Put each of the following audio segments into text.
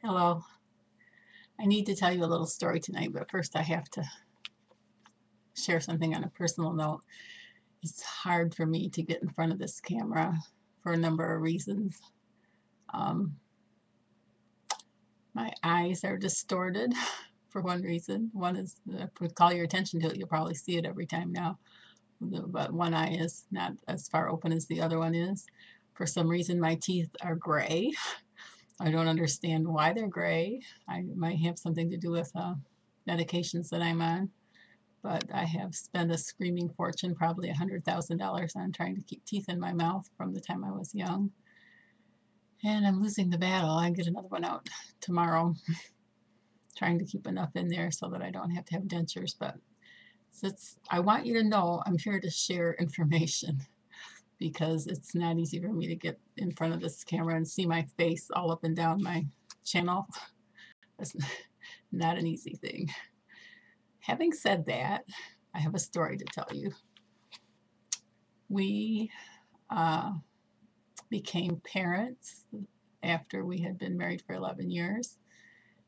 Hello. I need to tell you a little story tonight, but first I have to share something on a personal note. It's hard for me to get in front of this camera for a number of reasons. Um, my eyes are distorted for one reason. One is, if we call your attention to it, you'll probably see it every time now. But one eye is not as far open as the other one is. For some reason, my teeth are gray. I don't understand why they're gray. I might have something to do with medications that I'm on. But I have spent a screaming fortune, probably $100,000 on trying to keep teeth in my mouth from the time I was young. And I'm losing the battle. I get another one out tomorrow, trying to keep enough in there so that I don't have to have dentures. But I want you to know I'm here to share information because it's not easy for me to get in front of this camera and see my face all up and down my channel. It's not an easy thing. Having said that, I have a story to tell you. We became parents after we had been married for 11 years,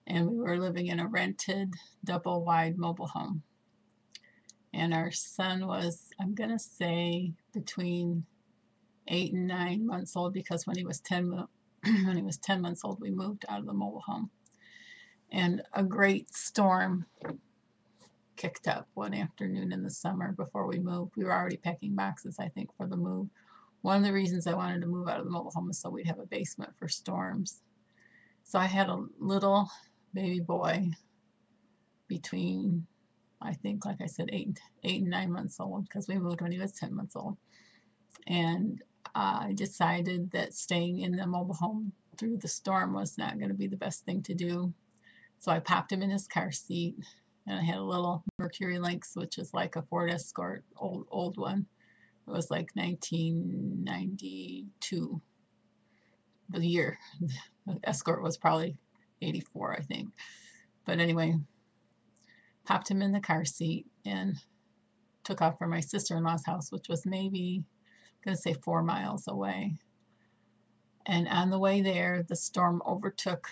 and we were living in a rented double-wide mobile home. And our son was, I'm going to say, between 8 and 9 months old, because when he was 10 months old, we moved out of the mobile home. And a great storm kicked up one afternoon in the summer before we moved. We were already packing boxes, I think, for the move. One of the reasons I wanted to move out of the mobile home is so we'd have a basement for storms. So I had a little baby boy between, I think, like I said, 8 and 9 months old, because we moved when he was 10 months old. And I decided that staying in the mobile home through the storm was not going to be the best thing to do. So I popped him in his car seat, and I had a little Mercury Lynx, which is like a Ford Escort, old one. It was like 1992, the year. The Escort was probably 84, I think. But anyway, popped him in the car seat and took off for my sister-in-law's house, which was maybe, I'm going to say 4 miles away. And on the way there, the storm overtook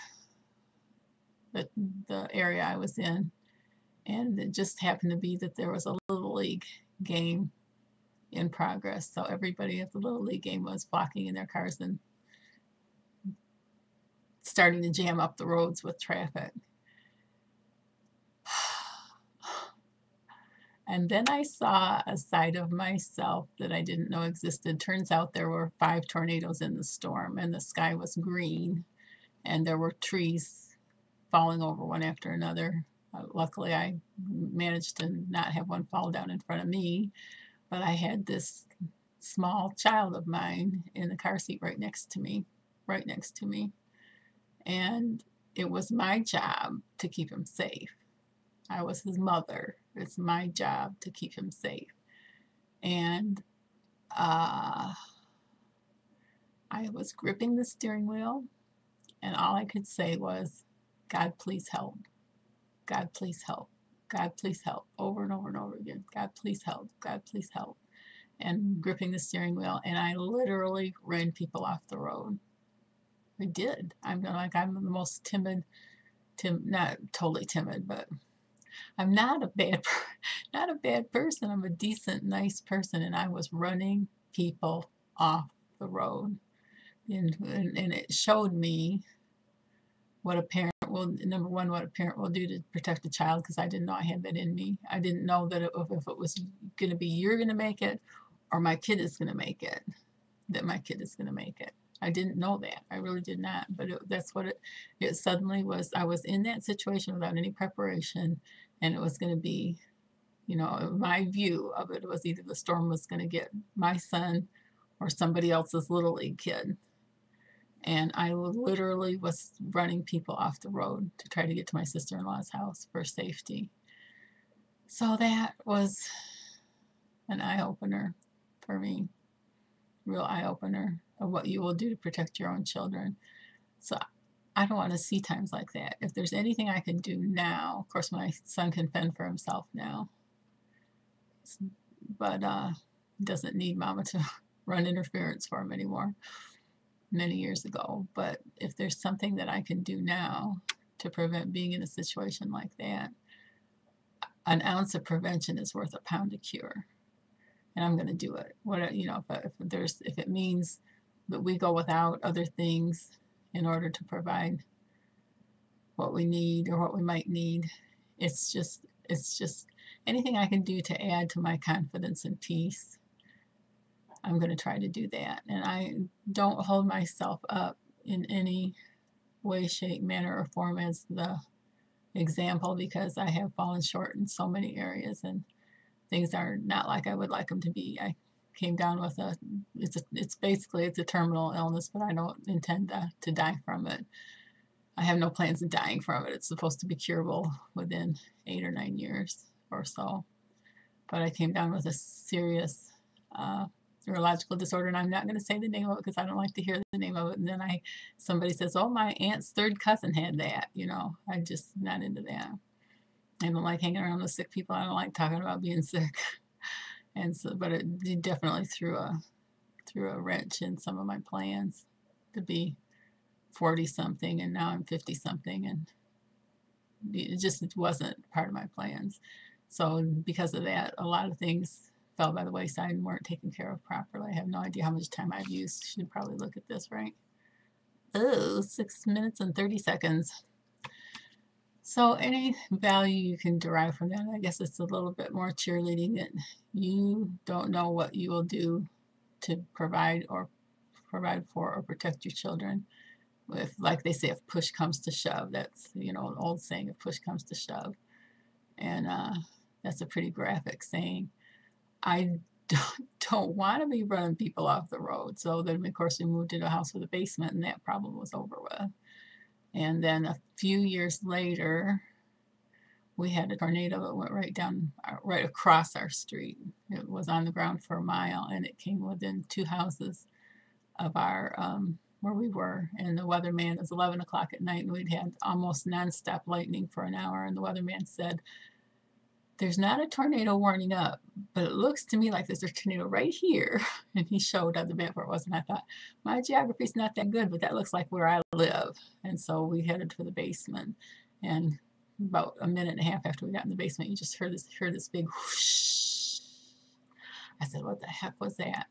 the area I was in. And it just happened to be that there was a Little League game in progress. So everybody at the Little League game was blocking in their cars and starting to jam up the roads with traffic. And then I saw a side of myself that I didn't know existed. Turns out there were 5 tornadoes in the storm, and the sky was green, and there were trees falling over one after another. Luckily, I managed to not have one fall down in front of me, but I had this small child of mine in the car seat right next to me. And it was my job to keep him safe. I was his mother. It's my job to keep him safe. And I was gripping the steering wheel, and all I could say was, God, please help. God, please help. God, please help. Over and over and over again. God, please help. God, please help. And gripping the steering wheel. And I literally ran people off the road. I did. I'm the most timid, not totally timid, but I'm not a bad person. I'm a decent, nice person, and I was running people off the road. And it showed me what a parent will, number one, what a parent will do to protect a child, because I didn't know I had that in me. I didn't know that if it was going to be you're going to make it or my kid is going to make it, that my kid is going to make it. I didn't know that. I really did not. But that's what it suddenly was. I was in that situation without any preparation, and it was going to be, my view of it was either the storm was going to get my son or somebody else's Little League kid. And I literally was running people off the road to try to get to my sister-in-law's house for safety. So that was an eye-opener for me, real eye-opener of what you will do to protect your own children. So I don't want to see times like that. If there's anything I can do now, of course my son can fend for himself now, but doesn't need mama to run interference for him anymore. many years ago. But if there's something that I can do now to prevent being in a situation like that, an ounce of prevention is worth a pound of cure. And I'm going to do it. If it means that we go without other things in order to provide what we need or what we might need, it's just anything I can do to add to my confidence and peace. I'm going to try to do that. And I don't hold myself up in any way, shape, manner, or form as the example, because I have fallen short in so many areas and things are not like I would like them to be. I came down with it's a terminal illness, but I don't intend to die from it. I have no plans of dying from it. It's supposed to be curable within 8 or 9 years or so. But I came down with a serious neurological disorder, and I'm not going to say the name of it because I don't like to hear the name of it. And then somebody says, "Oh, my aunt's third cousin had that." I'm just not into that. I don't like hanging around with sick people. I don't like talking about being sick. And so, but it definitely threw a wrench in some of my plans to be 40 something, and now I'm 50 something, and it wasn't part of my plans. So because of that, a lot of things fell by the wayside and weren't taken care of properly. I have no idea how much time I've used. Should probably look at this, right? Oh, 6 minutes and 30 seconds. So any value you can derive from that, I guess it's a little bit more cheerleading that you don't know what you will do to provide for or protect your children. If, like they say, if push comes to shove, that's, an old saying, if push comes to shove. And that's a pretty graphic saying. I don't want to be running people off the road. So then, of course, we moved into a house with a basement, and that problem was over with. And then a few years later, we had a tornado that went right across our street. It was on the ground for a mile, and it came within 2 houses of our where we were. And the weatherman, it was 11 o'clock at night, and we'd had almost nonstop lightning for an hour. And the weatherman said, "There's not a tornado warning up, but it looks to me like there's a tornado right here." And he showed on the map where it was, and I thought, my geography's not that good, but that looks like where I live. And so we headed for the basement, and about a minute and a half after we got in the basement, you just heard this big whoosh. I said, "What the heck was that?"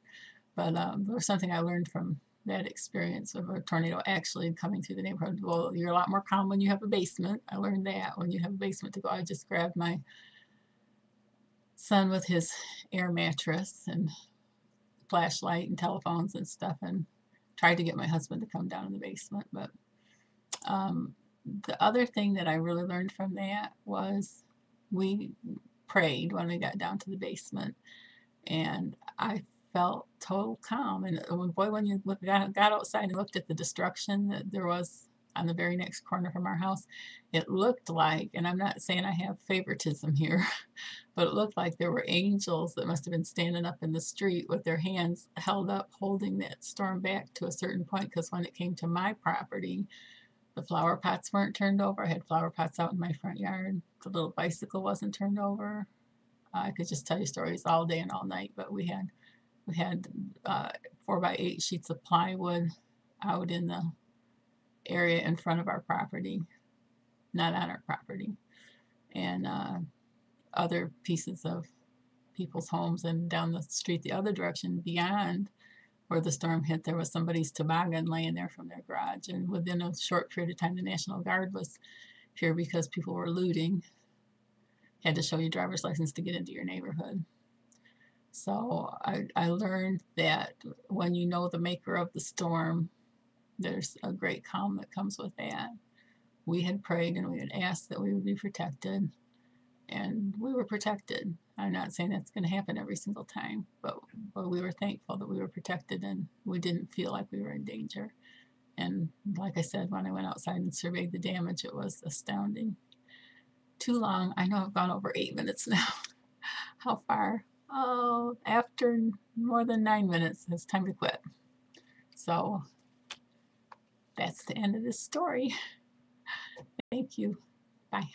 But there was something I learned from that experience of a tornado actually coming through the neighborhood. Well, you're a lot more calm when you have a basement. I learned that when you have a basement to go. I just grabbed my son with his air mattress and flashlight and telephones and stuff, and tried to get my husband to come down in the basement. But the other thing that I really learned from that was we prayed when we got down to the basement, and I felt total calm. And boy, when you got outside and looked at the destruction that there was on the very next corner from our house, it looked like, and I'm not saying I have favoritism here, but it looked like there were angels that must have been standing up in the street with their hands held up, holding that storm back to a certain point. Because when it came to my property, the flower pots weren't turned over. I had flower pots out in my front yard. The little bicycle wasn't turned over. I could just tell you stories all day and all night, but we had 4x8 sheets of plywood out in the area in front of our property, not on our property, and other pieces of people's homes. And down the street the other direction beyond where the storm hit, there was somebody's toboggan laying there from their garage. And within a short period of time, the National Guard was here because people were looting. Had to show your driver's license to get into your neighborhood. So I learned that when you know the maker of the storm, there's a great calm that comes with that. We had prayed and we had asked that we would be protected, and we were protected. I'm not saying that's going to happen every single time, but we were thankful that we were protected and we didn't feel like we were in danger. And like I said, when I went outside and surveyed the damage, it was astounding. Too long. I know I've gone over 8 minutes now. How far? Oh, after more than 9 minutes, it's time to quit. So that's the end of this story. Thank you. Bye.